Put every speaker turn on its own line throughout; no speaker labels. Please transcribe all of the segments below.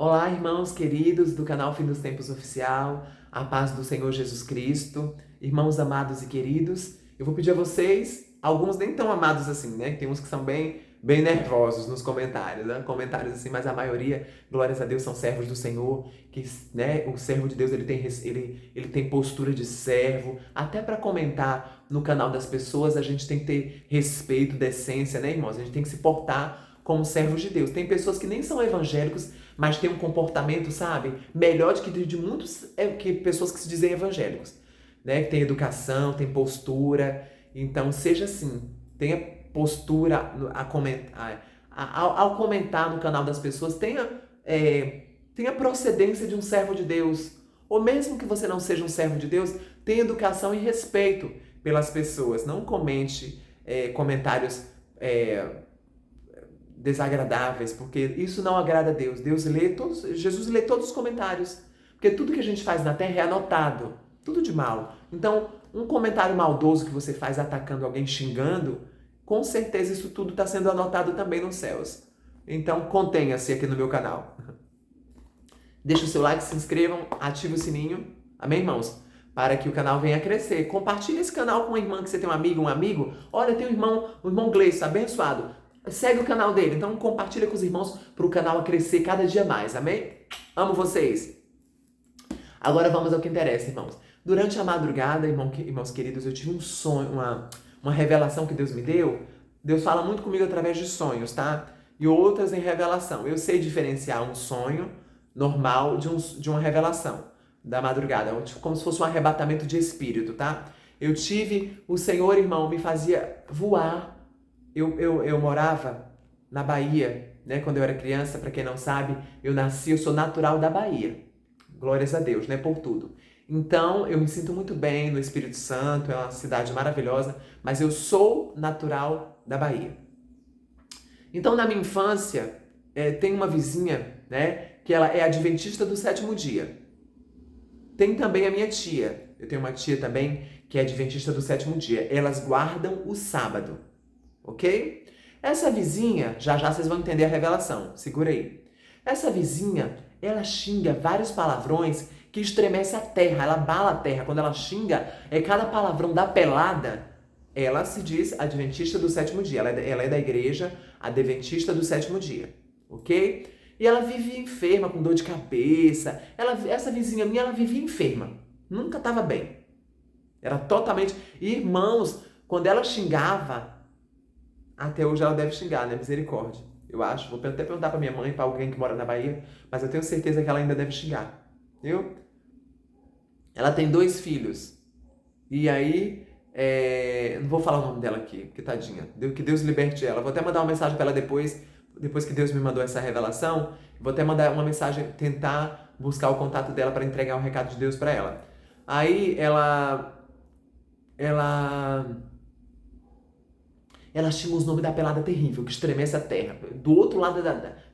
Olá, irmãos queridos do canal Fim dos Tempos Oficial, a paz do Senhor Jesus Cristo, irmãos amados e queridos. Eu vou pedir a vocês, alguns nem tão amados assim, né? Tem uns que são bem nervosos nos comentários, né? Comentários assim, mas a maioria, glórias a Deus, são servos do Senhor, que, né? O servo de Deus, ele tem postura de servo. Até para comentar no canal das pessoas, a gente tem que ter respeito, decência, né, irmãos? A gente tem que se portar como servos de Deus. Tem pessoas que nem são evangélicos, mas têm um comportamento, sabe, melhor do que de muitos que pessoas que se dizem evangélicos, né? Que tem educação, tem postura. Então, seja assim, tenha postura a comentar, ao comentar no canal das pessoas, tenha procedência de um servo de Deus. Ou mesmo que você não seja um servo de Deus, tenha educação e respeito pelas pessoas. Não comente comentários desagradáveis, porque isso não agrada a Deus. Jesus lê todos os comentários, porque tudo que a gente faz na terra é anotado, tudo de mal. Então, um comentário maldoso que você faz atacando alguém, xingando, com certeza isso tudo está sendo anotado também nos céus. Então, contenha-se aqui no meu canal. Deixe o seu like, se inscrevam, ative o sininho, amém, irmãos? Para que o canal venha a crescer. Compartilhe esse canal com uma irmã que você tem um amigo. Olha, tem o irmão Gleison, abençoado. Segue o canal dele, então compartilha com os irmãos para o canal crescer cada dia mais, amém? Amo vocês! Agora vamos ao que interessa, irmãos. Durante a madrugada, irmãos queridos, eu tive um sonho, uma revelação que Deus me deu. Deus fala muito comigo através de sonhos, tá? E outras em revelação. Eu sei diferenciar um sonho normal de uma revelação da madrugada, como se fosse um arrebatamento de espírito, tá? O Senhor, irmão, me fazia voar. Eu morava na Bahia, né? Quando eu era criança, para quem não sabe, eu sou natural da Bahia. Glórias a Deus, né? Por tudo. Então, eu me sinto muito bem no Espírito Santo, é uma cidade maravilhosa, mas eu sou natural da Bahia. Então, na minha infância, tem uma vizinha, né? Que ela é adventista do sétimo dia. Tem também a minha tia. Eu tenho uma tia também que é adventista do sétimo dia. Elas guardam o sábado. Ok? Essa vizinha, já vocês vão entender a revelação, segura aí. Essa vizinha, ela xinga vários palavrões que estremece a terra, ela abala a terra. Quando ela xinga, cada palavrão da pelada, ela se diz adventista do sétimo dia. Ela é da igreja adventista do sétimo dia, ok? E ela vive enferma, com dor de cabeça. Essa vizinha minha, ela vivia enferma, nunca estava bem. Era totalmente... Irmãos, quando ela xingava... Até hoje ela deve xingar, né? Misericórdia. Eu acho. Vou até perguntar pra minha mãe, pra alguém que mora na Bahia, mas eu tenho certeza que ela ainda deve xingar. Viu? Ela tem 2 filhos. E aí, não vou falar o nome dela aqui, que tadinha. Que Deus liberte ela. Vou até mandar uma mensagem pra ela depois que Deus me mandou essa revelação. Vou até mandar uma mensagem, tentar buscar o contato dela para entregar o recado de Deus pra ela. Aí, ela xinga os nomes da pelada terrível, que estremece a terra. Do outro lado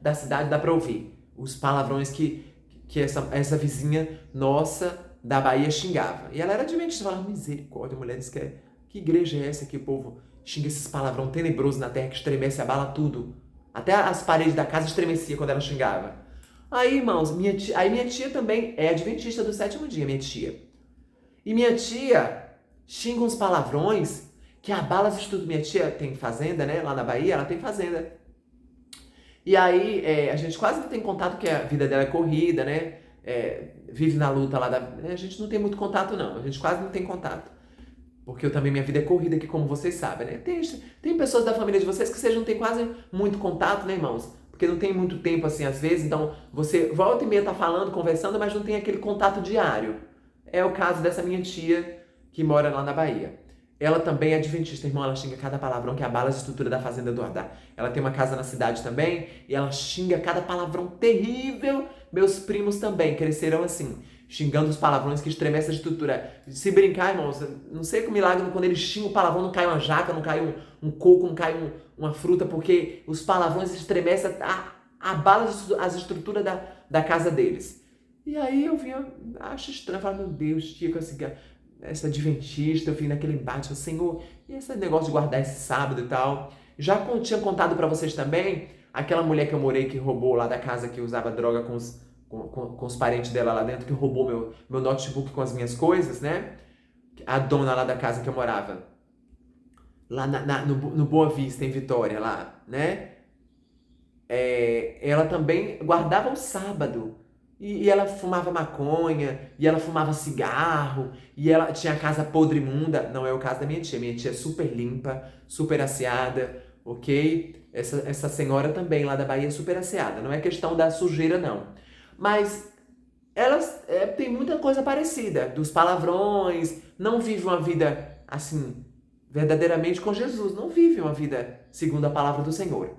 da cidade dá pra ouvir os palavrões que essa vizinha nossa da Bahia xingava. E ela era adventista, falava, misericórdia, mulher, diz que igreja é essa que o povo xinga esses palavrão tenebrosos na terra, que estremece, abala tudo. Até as paredes da casa estremecia quando ela xingava. Aí, irmãos, minha tia também é adventista do sétimo dia, minha tia. E minha tia xinga uns palavrões que abala as estudos. Minha tia tem fazenda, né? Lá na Bahia, ela tem fazenda. E aí, a gente quase não tem contato, porque a vida dela é corrida, né? Vive na luta lá a gente não tem muito contato, não. A gente quase não tem contato. Porque minha vida é corrida aqui, como vocês sabem, né? Tem pessoas da família de vocês que vocês não têm quase muito contato, né, irmãos? Porque não tem muito tempo, assim, às vezes. Então, você volta e meia tá falando, conversando, mas não tem aquele contato diário. É o caso dessa minha tia, que mora lá na Bahia. Ela também é adventista, irmão, ela xinga cada palavrão que abala a estrutura da fazenda do Ardá. Ela tem uma casa na cidade também, e ela xinga cada palavrão terrível. Meus primos também cresceram assim, xingando os palavrões que estremecem a estrutura. Se brincar, irmãos, não sei que milagre, quando eles xingam o palavrão, não cai uma jaca, não cai um coco, não cai uma fruta, porque os palavrões estremecem, abala as estruturas da casa deles. E aí eu acho estranho, falo, meu Deus, tia, com essa adventista, eu fiquei naquele embate, Senhor, e esse negócio de guardar esse sábado e tal. Já tinha contado para vocês também aquela mulher que eu morei que roubou lá da casa, que usava droga com os parentes dela lá dentro, que roubou meu notebook com as minhas coisas, né? A dona lá da casa que eu morava. Lá no Boa Vista, em Vitória, lá, né? Ela também guardava o sábado. E ela fumava maconha, e ela fumava cigarro, e ela tinha a casa podre imunda. Não é o caso da minha tia. Minha tia é super limpa, super asseada, ok? Essa senhora também, lá da Bahia, é super asseada. Não é questão da sujeira, não. Mas elas têm muita coisa parecida. Dos palavrões, não vive uma vida, assim, verdadeiramente com Jesus. Não vive uma vida segundo a palavra do Senhor,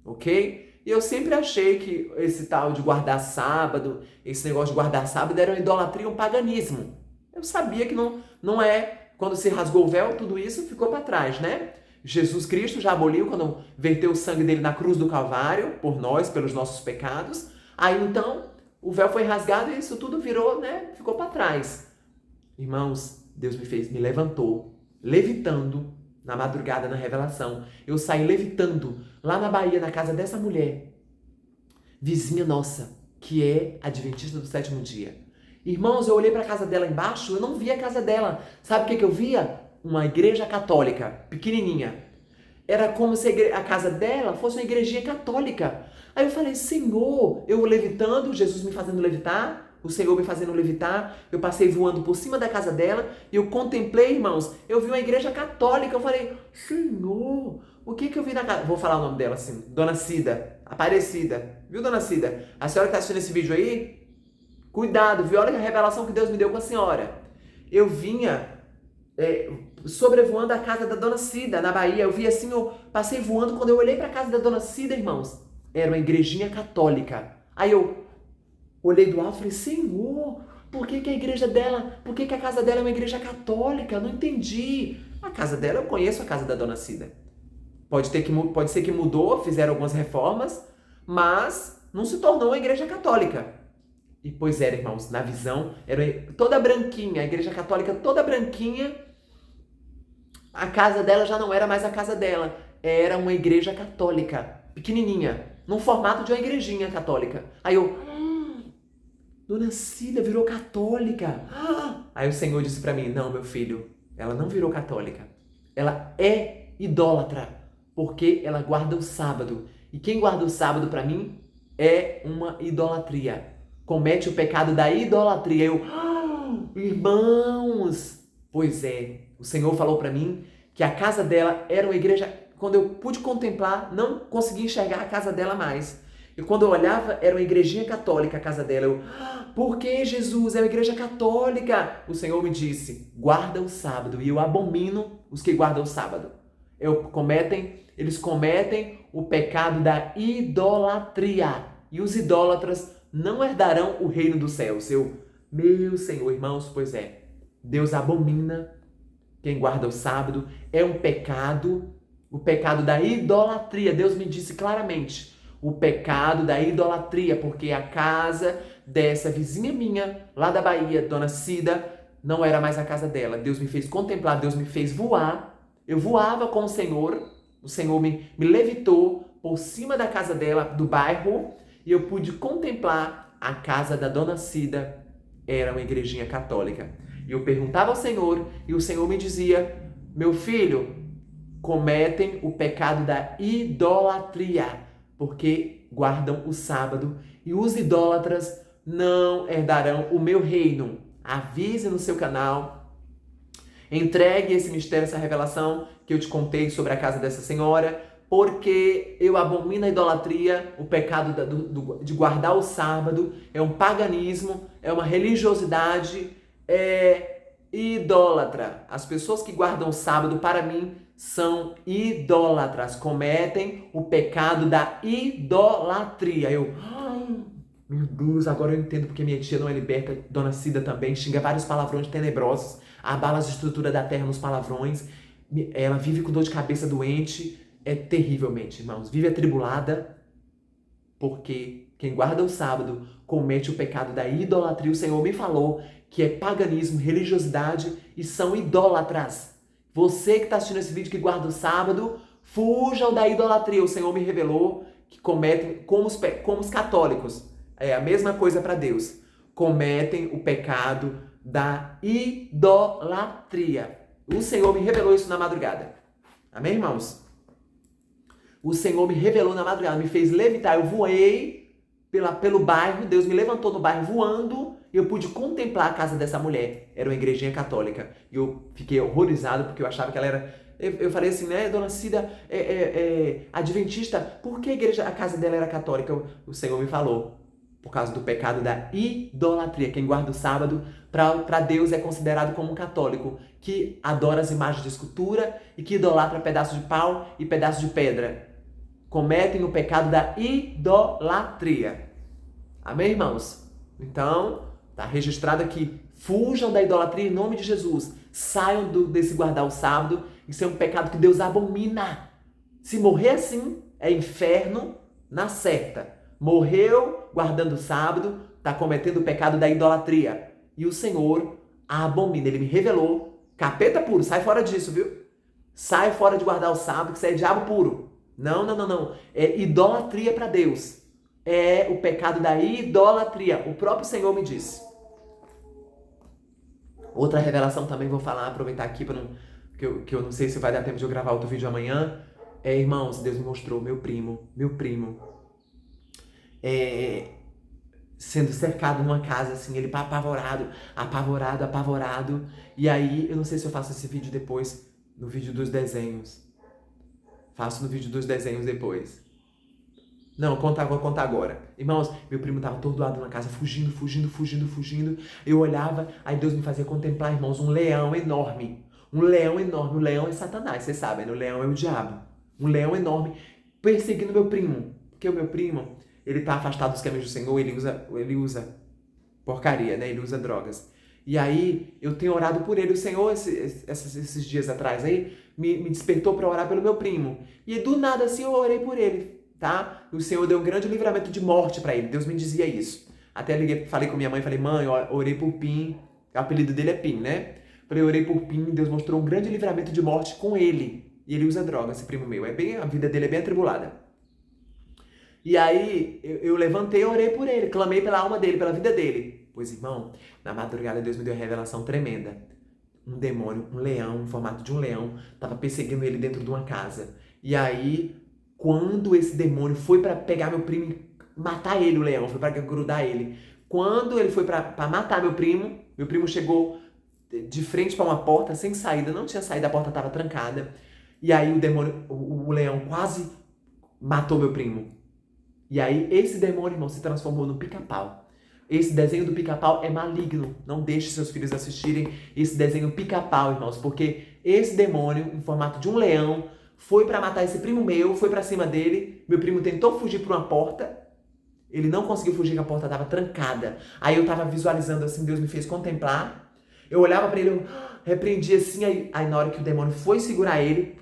ok? E eu sempre achei que esse tal de guardar sábado, esse negócio de guardar sábado era uma idolatria, um paganismo. Eu sabia que não é. Quando se rasgou o véu, tudo isso ficou para trás, né? Jesus Cristo já aboliu quando verteu o sangue dele na cruz do Calvário, por nós, pelos nossos pecados. Aí então, o véu foi rasgado e isso tudo virou, né? Ficou para trás. Irmãos, Deus me levantou, levitando, na madrugada, na revelação. Eu saí levitando lá na Bahia, na casa dessa mulher, vizinha nossa, que é adventista do sétimo dia. Irmãos, eu olhei para a casa dela embaixo, eu não via a casa dela. Sabe o que eu via? Uma igreja católica, pequenininha. Era como se a casa dela fosse uma igrejinha católica. Aí eu falei, Senhor, eu levitando, Jesus me fazendo levitar, o Senhor me fazendo levitar, eu passei voando por cima da casa dela e eu contemplei, irmãos, eu vi uma igreja católica, eu falei, Senhor, o que eu vi na casa? Vou falar o nome dela assim, Dona Cida, Aparecida, viu, Dona Cida? A senhora que está assistindo esse vídeo aí, cuidado, viu? Olha a revelação que Deus me deu com a senhora. Eu vinha sobrevoando a casa da Dona Cida, na Bahia, eu vi assim, eu passei voando, quando eu olhei para a casa da Dona Cida, irmãos, era uma igrejinha católica. Aí eu olhei do alto e falei, Senhor, por que a igreja dela, por que a casa dela é uma igreja católica? Eu não entendi. A casa dela, eu conheço a casa da Dona Cida. Pode ser que mudou, fizeram algumas reformas, mas não se tornou uma igreja católica. E pois era, irmãos, na visão, era toda branquinha, a igreja católica toda branquinha. A casa dela já não era mais a casa dela, era uma igreja católica, pequenininha, num formato de uma igrejinha católica. Aí eu, Dona Cida virou católica. Aí o Senhor disse para mim, não, meu filho, ela não virou católica. Ela é idólatra, porque ela guarda o sábado. E quem guarda o sábado para mim é uma idolatria. Comete o pecado da idolatria. Eu, irmãos, pois é, o Senhor falou para mim que a casa dela era uma igreja. Quando eu pude contemplar, não consegui enxergar a casa dela mais. E quando eu olhava, era uma igrejinha católica a casa dela. Eu, por que, Jesus? É uma igreja católica. O Senhor me disse, guarda o sábado. E eu abomino os que guardam o sábado. Eles cometem o pecado da idolatria. E os idólatras não herdarão o reino dos céus. Meu Senhor, irmãos, pois é. Deus abomina quem guarda o sábado. É um pecado, o pecado da idolatria. Deus me disse claramente. O pecado da idolatria, porque a casa dessa vizinha minha, lá da Bahia, Dona Cida, não era mais a casa dela. Deus me fez contemplar, Deus me fez voar. Eu voava com o Senhor me levitou por cima da casa dela, do bairro, e eu pude contemplar a casa da Dona Cida, era uma igrejinha católica. E eu perguntava ao Senhor, e o Senhor me dizia, meu filho, cometem o pecado da idolatria, porque guardam o sábado, e os idólatras não herdarão o meu reino. Avise no seu canal, entregue esse mistério, essa revelação que eu te contei sobre a casa dessa senhora, porque eu abomino a idolatria, o pecado de guardar o sábado, é um paganismo, é uma religiosidade, é idólatra. As pessoas que guardam o sábado, para mim, são idólatras, cometem o pecado da idolatria. Meu Deus, agora eu entendo porque minha tia não é liberta, Dona Cida também, xinga vários palavrões tenebrosos, abala a estrutura da terra nos palavrões, ela vive com dor de cabeça doente, terrivelmente, irmãos, vive atribulada, porque quem guarda o sábado comete o pecado da idolatria. O Senhor me falou que é paganismo, religiosidade e são idólatras. Você que está assistindo esse vídeo que guarda o sábado, fujam da idolatria. O Senhor me revelou que cometem, como os católicos, é a mesma coisa para Deus, cometem o pecado da idolatria. O Senhor me revelou isso na madrugada. Amém, irmãos? O Senhor me revelou na madrugada, me fez levitar. Eu voei pelo bairro, Deus me levantou no bairro voando e eu pude contemplar a casa dessa mulher. Era uma igrejinha católica. E eu fiquei horrorizado porque eu achava que ela era... Eu falei assim, né, dona Cida, adventista, por que a casa dela era católica? O Senhor me falou. Por causa do pecado da idolatria. Quem guarda o sábado, para Deus, é considerado como um católico que adora as imagens de escultura e que idolatra pedaços de pau e pedaços de pedra. Cometem o pecado da idolatria. Amém, irmãos? Então, está registrado aqui. Fujam da idolatria em nome de Jesus. Saiam desse guardar o sábado. Isso é um pecado que Deus abomina. Se morrer assim, é inferno na certa. Morreu guardando o sábado, está cometendo o pecado da idolatria. E o Senhor a abomina. Ele me revelou. Capeta puro, sai fora disso, viu? Sai fora de guardar o sábado, que isso é diabo puro. Não. É idolatria para Deus. É o pecado da idolatria. O próprio Senhor me disse. Outra revelação também vou falar, aproveitar aqui, que eu não sei se vai dar tempo de eu gravar outro vídeo amanhã. Irmãos, Deus me mostrou meu primo, sendo cercado numa casa, assim, ele apavorado. E aí, eu não sei se eu faço esse vídeo depois, no vídeo dos desenhos. Faço no vídeo dos desenhos depois. Não, vou contar agora. Irmãos, meu primo estava atordoado na casa, fugindo. Eu olhava, aí Deus me fazia contemplar, irmãos, um leão enorme. Um leão enorme. O leão é Satanás, vocês sabem, né? O leão é o diabo. Um leão enorme perseguindo meu primo. Porque o meu primo, ele tá afastado dos caminhos do Senhor, ele usa porcaria, né? Ele usa drogas. E aí, eu tenho orado por ele. O Senhor, esses dias atrás aí, me despertou para orar pelo meu primo. E do nada, assim, eu orei por ele, tá? E o Senhor deu um grande livramento de morte para ele. Deus me dizia isso. Até liguei, falei com minha mãe, falei, mãe, eu orei por Pim. O apelido dele é Pim, né? Falei, orei por Pim, Deus mostrou um grande livramento de morte com ele. E ele usa droga, esse primo meu. A vida dele é bem atribulada. E aí, eu levantei e orei por ele, clamei pela alma dele, pela vida dele. Pois, irmão, na madrugada Deus me deu uma revelação tremenda. Um demônio, um leão, em formato de um leão, estava perseguindo ele dentro de uma casa. E aí, quando esse demônio foi para pegar meu primo e matar ele, o leão, foi para grudar ele. Quando ele foi para matar meu primo chegou de frente para uma porta, sem saída, não tinha saída, a porta estava trancada. E aí o leão quase matou meu primo. E aí esse demônio, irmão, se transformou no pica-pau. Esse desenho do pica-pau é maligno. Não deixe seus filhos assistirem esse desenho pica-pau, irmãos, porque esse demônio, em formato de um leão, foi para matar esse primo meu, foi para cima dele. Meu primo tentou fugir por uma porta. Ele não conseguiu fugir, que a porta estava trancada. Aí eu estava visualizando assim, Deus me fez contemplar. Eu olhava para ele, eu repreendia assim. Aí na hora que o demônio foi segurar ele,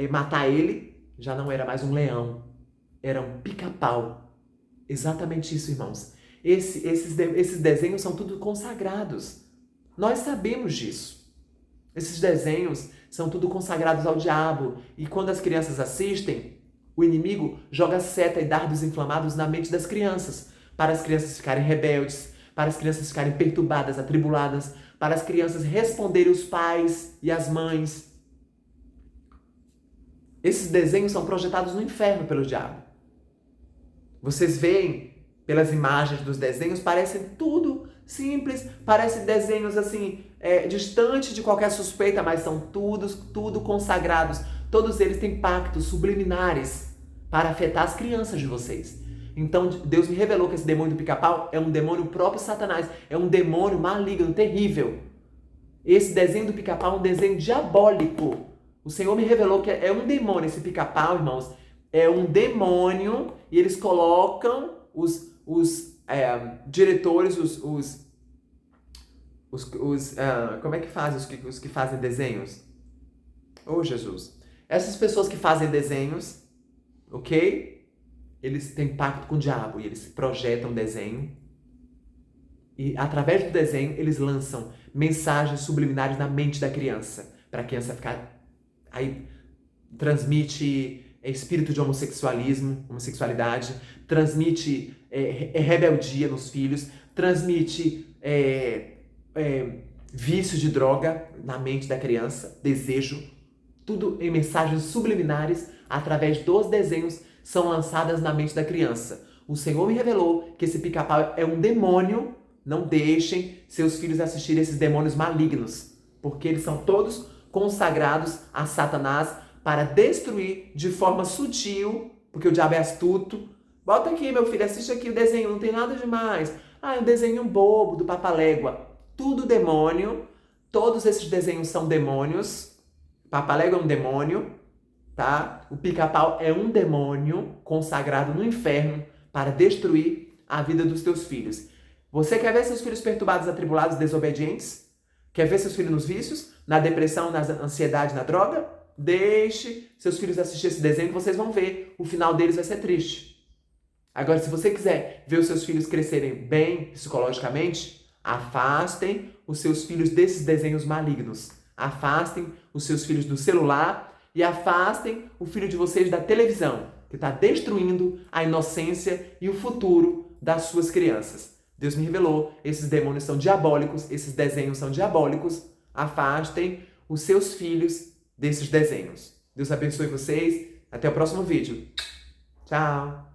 matar ele, já não era mais um leão. Era um pica-pau. Exatamente isso, irmãos. Esses desenhos são tudo consagrados. Nós sabemos disso. Esses desenhos são tudo consagrados ao diabo. E quando as crianças assistem, o inimigo joga seta e dardos inflamados na mente das crianças, para as crianças ficarem rebeldes, para as crianças ficarem perturbadas, atribuladas, para as crianças responderem os pais e as mães. Esses desenhos são projetados no inferno pelo diabo. Vocês veem pelas imagens dos desenhos, parecem tudo simples, parecem desenhos assim, distantes de qualquer suspeita, mas são tudo consagrados. Todos eles têm pactos subliminares para afetar as crianças de vocês. Então Deus me revelou que esse demônio do pica-pau é um demônio próprio Satanás, é um demônio maligno, terrível. Esse desenho do pica-pau é um desenho diabólico. O Senhor me revelou que é um demônio, esse pica-pau, irmãos, é um demônio, e eles colocam os diretores, como é que faz os que fazem desenhos? Oh, Jesus. Essas pessoas que fazem desenhos, ok? Eles têm pacto com o diabo e eles projetam desenho. E através do desenho, eles lançam mensagens subliminares na mente da criança. Para a criança ficar... Aí transmite espírito de homossexualidade, transmite rebeldia nos filhos, transmite vício de droga na mente da criança, desejo, tudo em mensagens subliminares através dos desenhos são lançadas na mente da criança. O Senhor me revelou que esse pica-pau é um demônio. Não deixem seus filhos assistirem esses demônios malignos, porque eles são todos consagrados a Satanás para destruir de forma sutil, porque o diabo é astuto. Bota aqui, meu filho, assiste aqui o desenho, não tem nada demais. Ah, é um desenho bobo do Papalégua. Tudo demônio. Todos esses desenhos são demônios. Papalégua é um demônio, tá? O pica-pau é um demônio consagrado no inferno para destruir a vida dos teus filhos. Você quer ver seus filhos perturbados, atribulados, desobedientes? Quer ver seus filhos nos vícios, na depressão, na ansiedade, na droga? Deixe seus filhos assistir esse desenho que vocês vão ver. O final deles vai ser triste. Agora, se você quiser ver os seus filhos crescerem bem psicologicamente, afastem os seus filhos desses desenhos malignos. Afastem os seus filhos do celular e afastem o filho de vocês da televisão, que está destruindo a inocência e o futuro das suas crianças. Deus me revelou, esses demônios são diabólicos, esses desenhos são diabólicos. Afastem os seus filhos desses desenhos. Deus abençoe vocês. Até o próximo vídeo. Tchau!